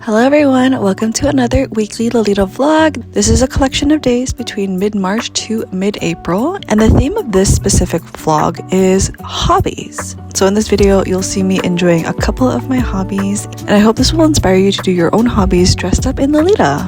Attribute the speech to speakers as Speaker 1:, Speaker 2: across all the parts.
Speaker 1: Hello everyone, welcome to another weekly Lolita vlog. This is a collection of days between mid-March to mid-April, and the theme of this specific vlog is hobbies. So in this video, you'll see me enjoying a couple of my hobbies, and I hope this will inspire you to do your own hobbies dressed up in Lolita.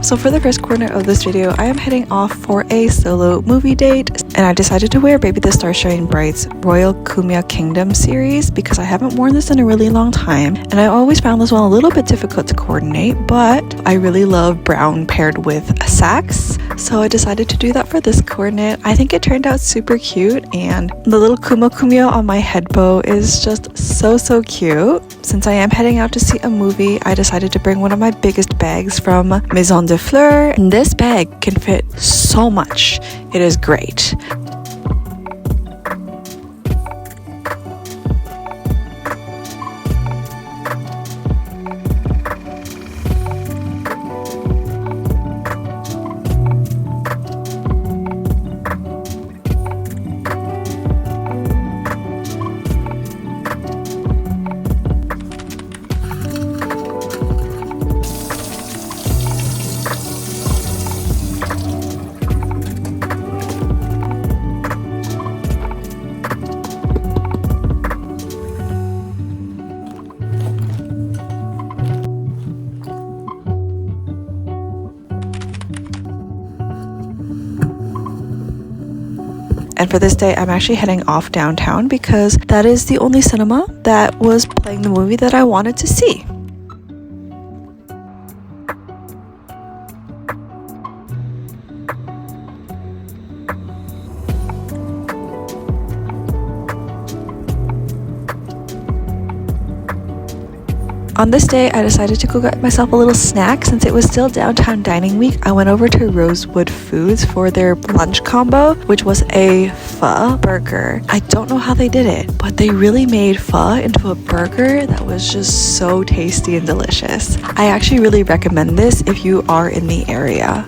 Speaker 1: So for the first corner of this video, I am heading off for a solo movie date, and I decided to wear Baby the Star Shine Bright's Royal Kumia Kingdom series because I haven't worn this in a really long time, and I always found this one a little bit difficult to coordinate, but I really love brown paired with sax, so I decided to do that for this coordinate. I think it turned out super cute, and the little Kumia on my head bow is just so cute. Since I am heading out to see a movie, I decided to bring one of my biggest bags from Maison de Fleur, and this bag can fit so much. It is great. And for this day, I'm actually heading off downtown because that is the only cinema that was playing the movie that I wanted to see. On this day, I decided to go get myself a little snack. Since it was still downtown dining week, I went over to Rosewood Foods for their lunch combo, which was a pho burger. I don't know how they did it, but they really made pho into a burger that was just so tasty and delicious. I actually really recommend this if you are in the area.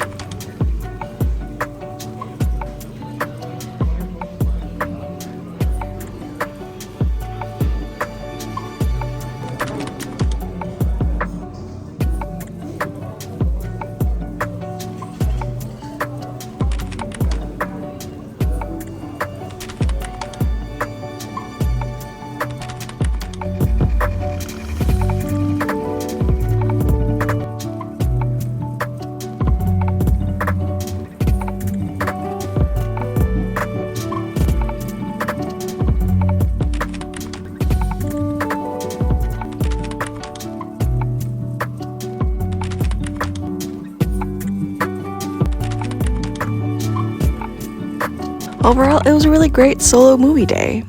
Speaker 1: Overall, it was a really great solo movie day.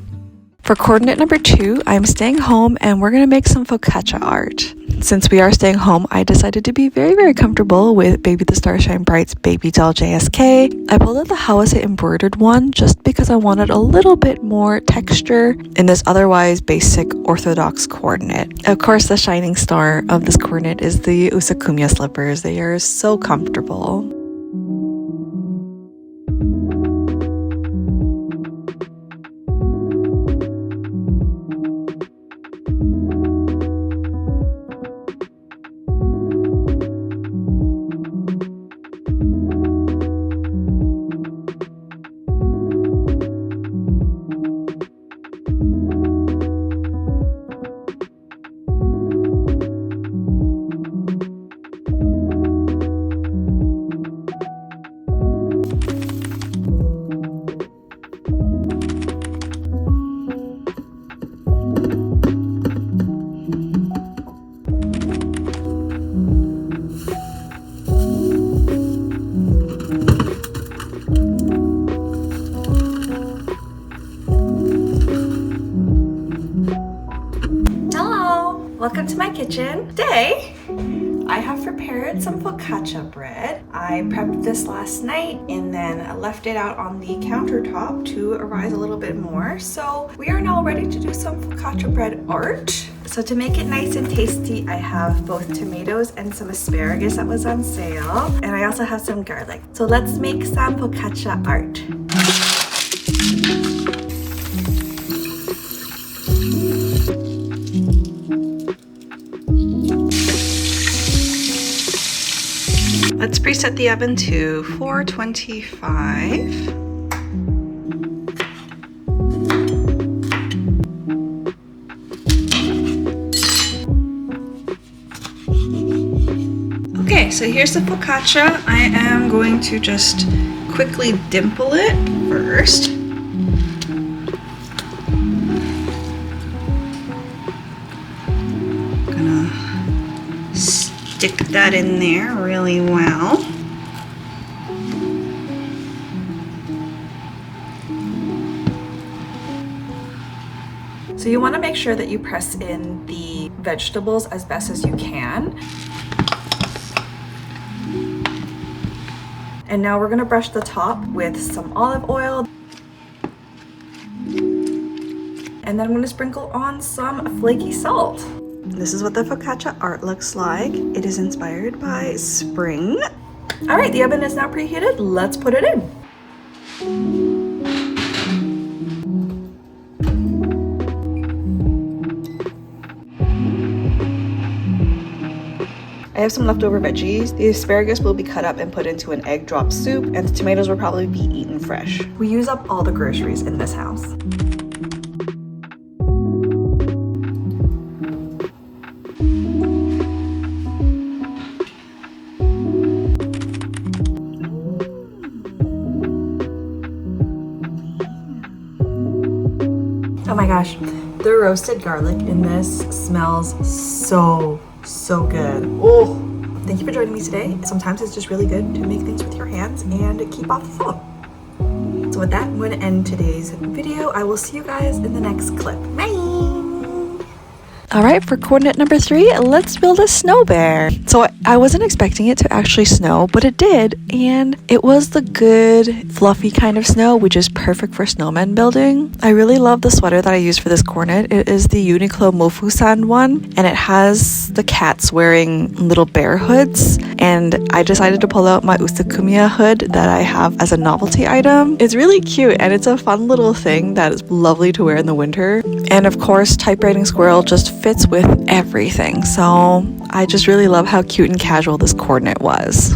Speaker 1: For coordinate number 2, I'm staying home and we're going to make some focaccia art. Since we are staying home, I decided to be very comfortable with Baby the Star Shine Bright's Baby Doll JSK. I pulled out the Hawase embroidered one just because I wanted a little bit more texture in this otherwise basic orthodox coordinate. Of course, the shining star of this coordinate is the Usakumya slippers. They are so comfortable. Welcome to my kitchen. Today, I have prepared some focaccia bread. I prepped this last night and then I left it out on the countertop to arise a little bit more. So we are now ready to do some focaccia bread art. So to make it nice and tasty, I have both tomatoes and some asparagus that was on sale. And I also have some garlic. So let's make some focaccia art. Let's preset the oven to 425. Okay, so here's the focaccia. I am going to just quickly dimple it first. Gonna stick that in there really well. So you want to make sure that you press in the vegetables as best as you can. And now we're gonna brush the top with some olive oil. And then I'm gonna sprinkle on some flaky salt. This is what the Foccacia Art looks like. It is inspired by spring. All right, the oven is now preheated. Let's put it in. I have some leftover veggies. The asparagus will be cut up and put into an egg drop soup, and the tomatoes will probably be eaten fresh. We use up all the groceries in this house. Oh my gosh, the roasted garlic in this smells so good. Oh, thank you for joining me today. Sometimes it's just really good to make things with your hands and keep off the phone. So with that, I'm going to end today's video. I will see you guys in the next clip. Bye! All right, for coordinate number 3, let's build a snow bear. So I wasn't expecting it to actually snow, but it did. And it was the good, fluffy kind of snow, which is perfect for snowman building. I really love the sweater that I used for this coordinate. It is the Uniqlo Mofusan one, and it has the cats wearing little bear hoods. And I decided to pull out my Usakumiya hood that I have as a novelty item. It's really cute, and it's a fun little thing that is lovely to wear in the winter. And of course, typewriting squirrel just fits with everything. So I just really love how cute and casual this coordinate was.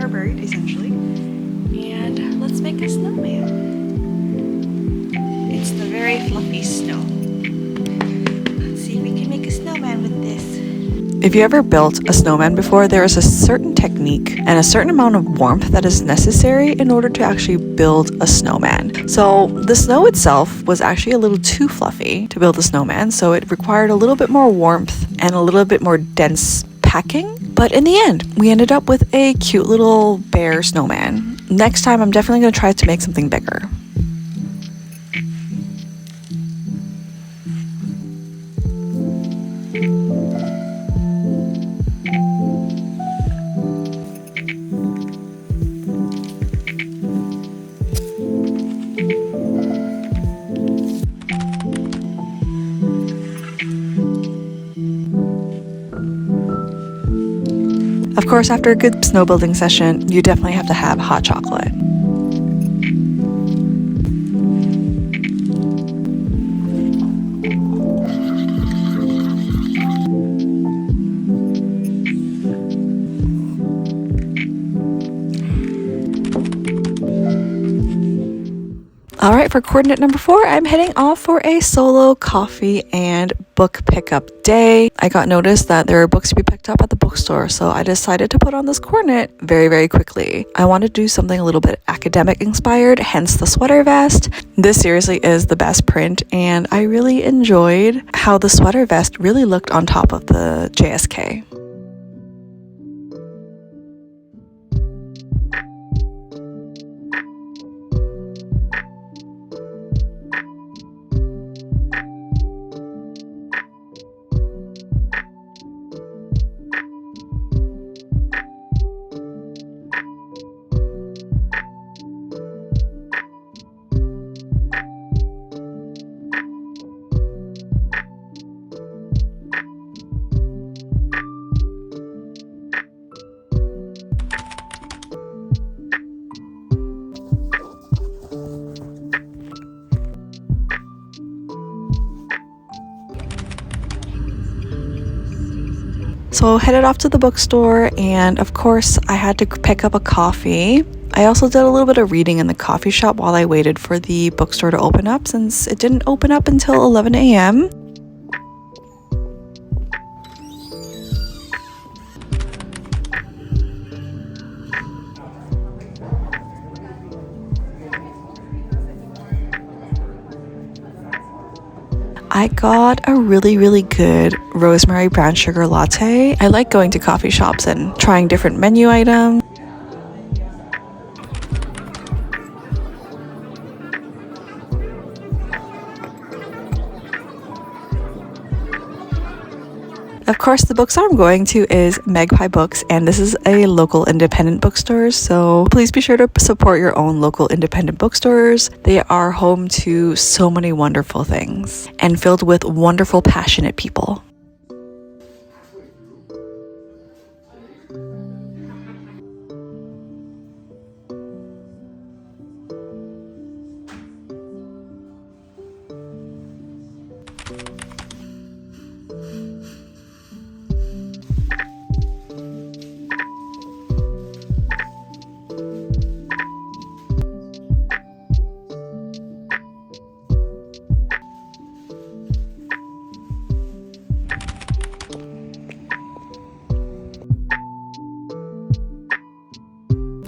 Speaker 1: Buried essentially, and let's make a snowman. It's the very fluffy snow. Let's see if we can make a snowman with this. If you ever built a snowman before, there is a certain technique and a certain amount of warmth that is necessary in order to actually build a snowman. So the snow itself was actually a little too fluffy to build a snowman, so it required a little bit more warmth and a little bit more dense packing. But in the end, we ended up with a cute little bear snowman. Next time, I'm definitely going to try to make something bigger. Of course, after a good snow building session, you definitely have to have hot chocolate. All right, for coordinate number 4, I'm heading off for a solo coffee and book pickup day. I got notice that there are books to be picked up at the bookstore, so I decided to put on this coordinate very quickly. I wanted to do something a little bit academic inspired, hence the sweater vest. This seriously is the best print, and I really enjoyed how the sweater vest really looked on top of the JSK. So headed off to the bookstore, and of course I had to pick up a coffee. I also did a little bit of reading in the coffee shop while I waited for the bookstore to open up, since it didn't open up until 11 a.m. I got a really good rosemary brown sugar latte. I like going to coffee shops and trying different menu items. Of course, the bookstore I'm going to is Magpie Books, and this is a local independent bookstore, so please be sure to support your own local independent bookstores. They are home to so many wonderful things and filled with wonderful, passionate people.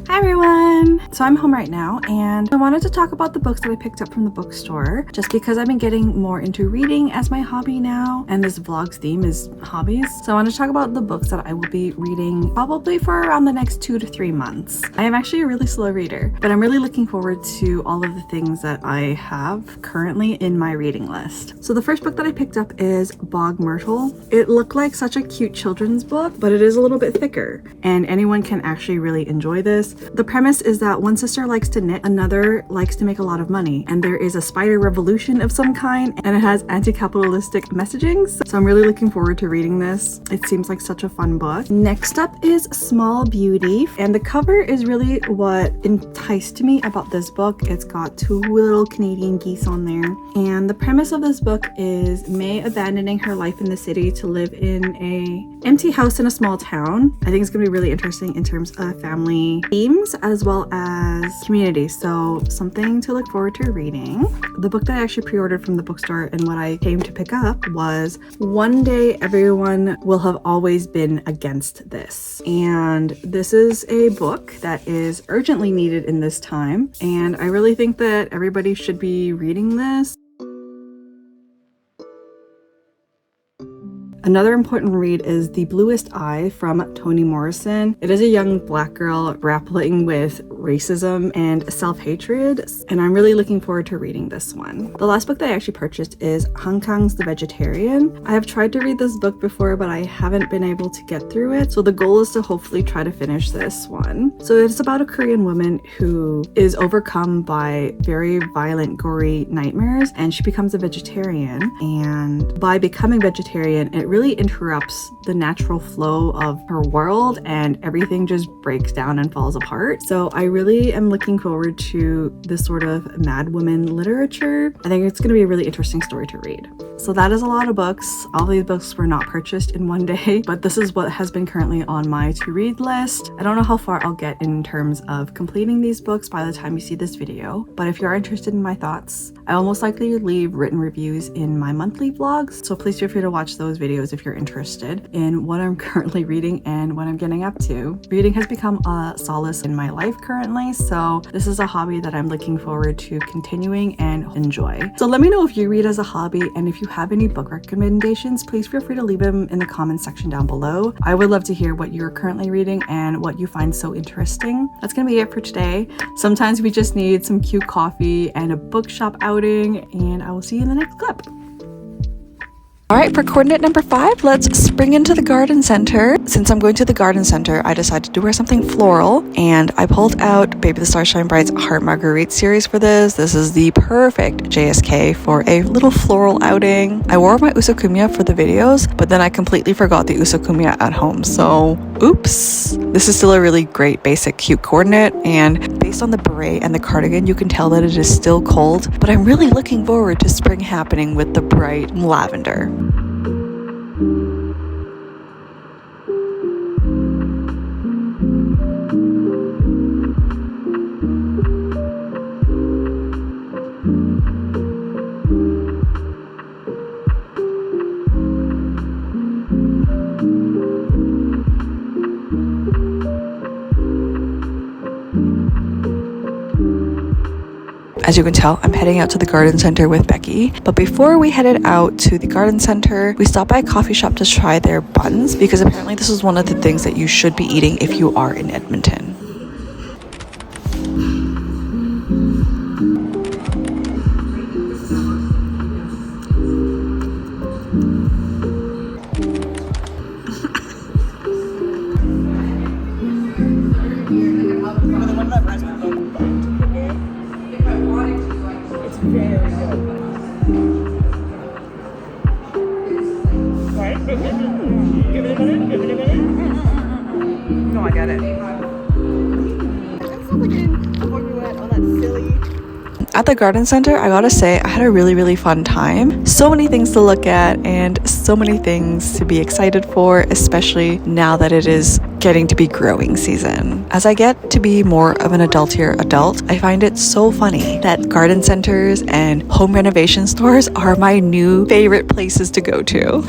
Speaker 1: Hi everyone! So I'm home right now, and I wanted to talk about the books that I picked up from the bookstore, just because I've been getting more into reading as my hobby now, and this vlog's theme is hobbies. So I want to talk about the books that I will be reading probably for around the next 2 to 3 months. I am actually a really slow reader, but I'm really looking forward to all of the things that I have currently in my reading list. So the first book that I picked up is Bog Myrtle. It looked like such a cute children's book, but it is a little bit thicker, and anyone can actually really enjoy this. The premise is that one sister likes to knit, another likes to make a lot of money, and there is a spider revolution of some kind, and it has anti-capitalistic messagings. So I'm really looking forward to reading this. It seems like such a fun book. Next up is Small Beauty, and the cover is really what enticed me about this book. It's got 2 little Canadian geese on there, and the premise of this book is May abandoning her life in the city to live in a empty house in a small town. I think it's gonna be really interesting in terms of family themes as well as community, so something to look forward to reading. The book that I actually pre-ordered from the bookstore and what I came to pick up was One Day Everyone Will Have Always Been Against This, and this is a book that is urgently needed in this time, and I really think that everybody should be reading this. Another important read is The Bluest Eye from Toni Morrison. It is a young black girl grappling with racism and self-hatred, and I'm really looking forward to reading this one. The last book that I actually purchased is Hong Kong's The Vegetarian. I have tried to read this book before, but I haven't been able to get through it, so the goal is to hopefully try to finish this one. So it's about a Korean woman who is overcome by very violent, gory nightmares, and she becomes a vegetarian, and by becoming vegetarian, it really interrupts the natural flow of her world, and everything just breaks down and falls apart. So I really am looking forward to this sort of Mad Woman literature. I think it's going to be a really interesting story to read. So that is a lot of books. All these books were not purchased in one day, but this is what has been currently on my to-read list. I don't know how far I'll get in terms of completing these books by the time you see this video, but if you are interested in my thoughts, I will most likely leave written reviews in my monthly vlogs, so please feel free to watch those videos if you're interested in what I'm currently reading and what I'm getting up to. Reading has become a solace in my life currently, so this is a hobby that I'm looking forward to continuing and enjoy. So let me know if you read as a hobby, and if you have any book recommendations, please feel free to leave them in the comments section down below. I would love to hear what you're currently reading and what you find so interesting. That's gonna be it for today. Sometimes we just need some cute coffee and a bookshop outing, and I will see you in the next clip. Alright, for coordinate number 5, let's spring into the garden center. Since I'm going to the garden center, I decided to wear something floral, and I pulled out Baby the Stars Shine Bright's Heart Marguerite series for this. This is the perfect JSK for a little floral outing. I wore my usakumya for the videos, but then I completely forgot the usakumya at home, so oops. This is still a really great basic cute coordinate, and based on the beret and the cardigan, you can tell that it is still cold, but I'm really looking forward to spring happening with the bright lavender. As you can tell, I'm heading out to the garden center with Becky. But before we headed out to the garden center, we stopped by a coffee shop to try their buns because apparently this is one of the things that you should be eating if you are in Edmonton.
Speaker 2: No, I got it.
Speaker 1: At the garden center, I gotta say, I had a really fun time. So many things to look at and so many things to be excited for, especially now that it is getting to be growing season. As I get to be more of an adultier adult, I find it so funny that garden centers and home renovation stores are my new favorite places to go to.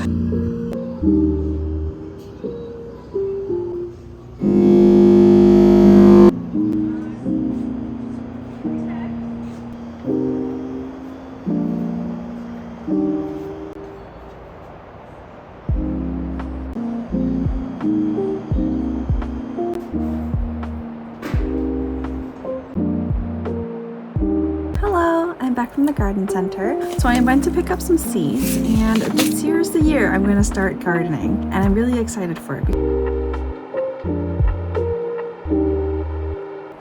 Speaker 1: Hello, I'm back from the garden center. So I went to pick up some seeds, and this year is the year I'm going to start gardening, and I'm really excited for it.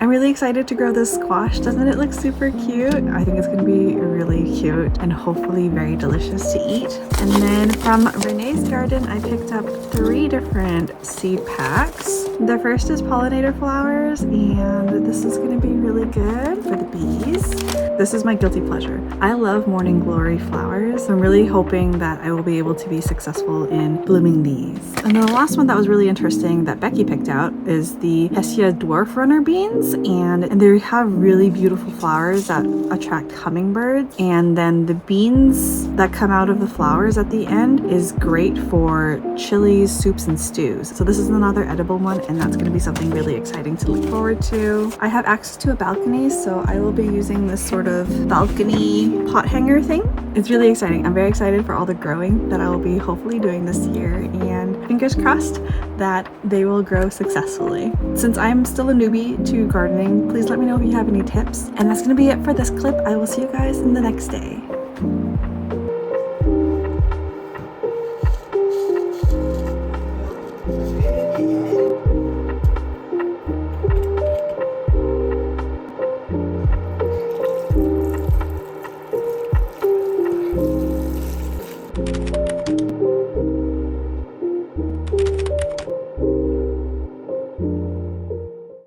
Speaker 1: I'm really excited to grow this squash. Doesn't it look super cute? I think it's going to be really cute and hopefully very delicious to eat. And then from Renee's garden, I picked up 3 different seed packs. The first is pollinator flowers, and this is going to be really good for the bees. This is my guilty pleasure. I love morning glory flowers. I'm really hoping that I will be able to be successful in blooming these. And then the last one that was really interesting that Becky picked out is the Hessia dwarf runner beans, and they have really beautiful flowers that attract hummingbirds. And then the beans that come out of the flowers at the end is great for chilies, soups, and stews. So this is another edible one, and that's going to be something really exciting to look forward to. I have access to a balcony, so I will be using this sort of balcony pot hanger thing. It's really exciting. I'm very excited for all the growing that I will be hopefully doing this year, and fingers crossed that they will grow successfully. Since I'm still a newbie to gardening, please let me know if you have any tips. And that's going to be it for this clip. I will see you guys in the next day.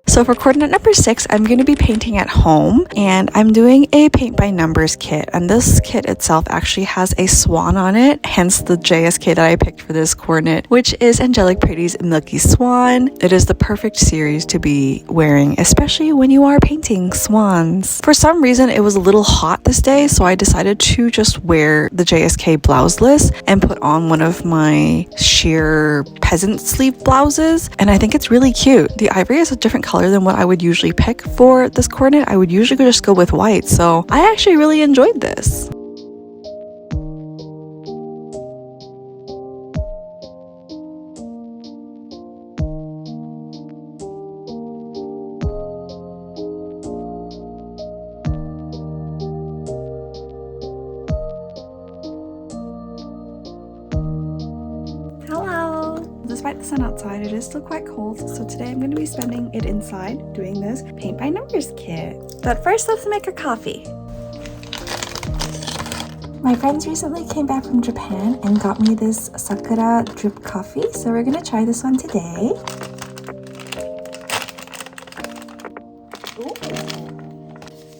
Speaker 1: So for coordinate number 6, I'm going to be painting at home, and I'm doing a paint by numbers kit, and this kit itself actually has a swan on it, hence the JSK that I picked for this coordinate, which is Angelic Pretty's Milky Swan. It is the perfect series to be wearing, especially when you are painting swans. For some reason, it was a little hot this day, so I decided to just wear the JSK blouseless and put on one of my sheer peasant sleeve blouses, and I think it's really cute. The ivory is a different color than what I would usually pick for this coordinate. I would usually just go with white, so I actually really enjoyed this. Despite the sun outside, it is still quite cold, so today I'm going to be spending it inside doing this paint by numbers kit. But first, let's make a coffee. My friends recently came back from Japan and got me this Sakura drip coffee, so we're going to try this one today. Ooh.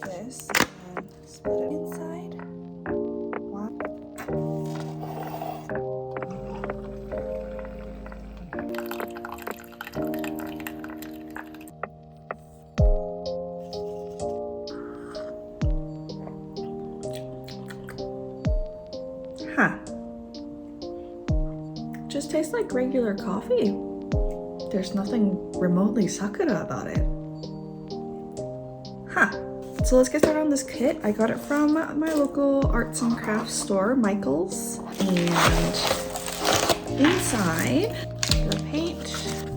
Speaker 1: This, and split it inside. Wow. Huh. Just tastes like regular coffee. There's nothing remotely Sakura about it. Huh. So let's get started on this kit. I got it from my local arts and crafts store, Michael's. And inside, the paint,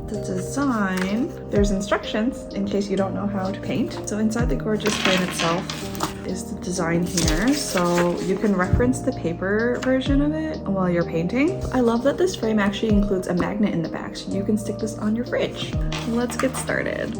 Speaker 1: the design, there's instructions in case you don't know how to paint. So inside the gorgeous frame itself is the design here, so you can reference the paper version of it while you're painting. I love that this frame actually includes a magnet in the back, so you can stick this on your fridge. Let's get started.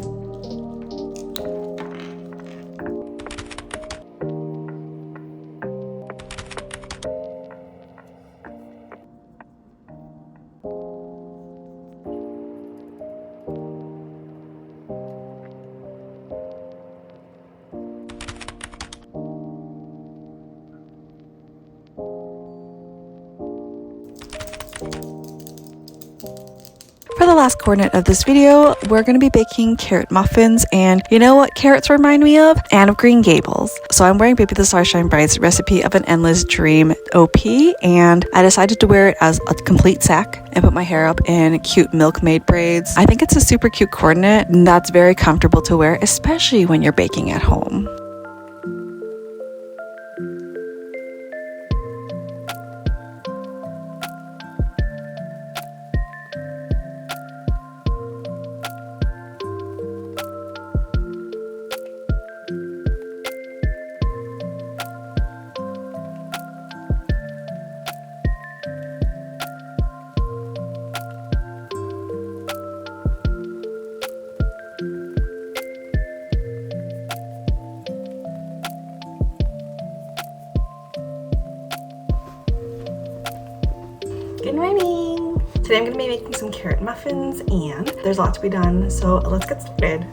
Speaker 1: For the last coordinate of this video, we're going to be baking carrot muffins, and you know what carrots remind me of? Anne of Green Gables. So I'm wearing Baby the Starshine Bride's recipe of an endless dream OP, and I decided to wear it as a complete sack and put my hair up in cute milkmaid braids. I think it's a super cute coordinate and that's very comfortable to wear, especially when you're baking at home. Good morning! Today I'm going to be making some carrot muffins and there's a lot to be done, so let's get started.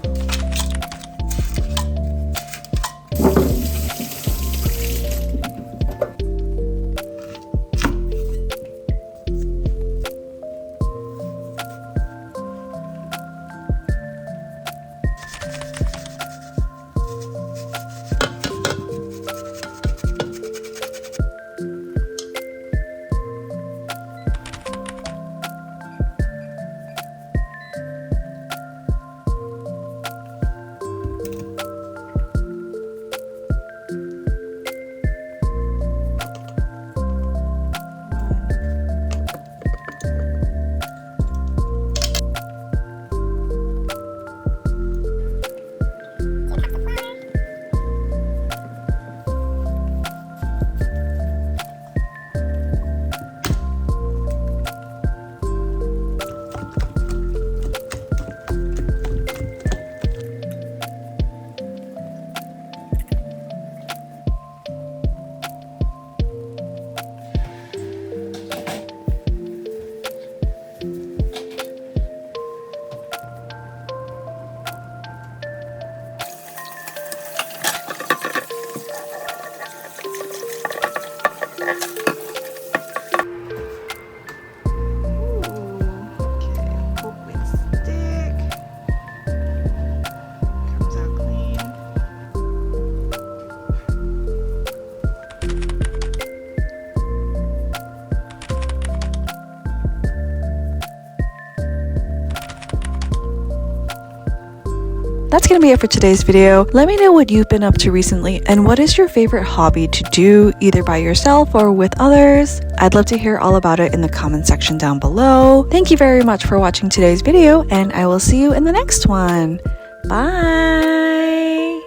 Speaker 1: That's gonna be it for today's video. Let me know what you've been up to recently and what is your favorite hobby to do either by yourself or with others. I'd love to hear all about it in the comment section down below. Thank you very much for watching today's video and I will see you in the next one. Bye!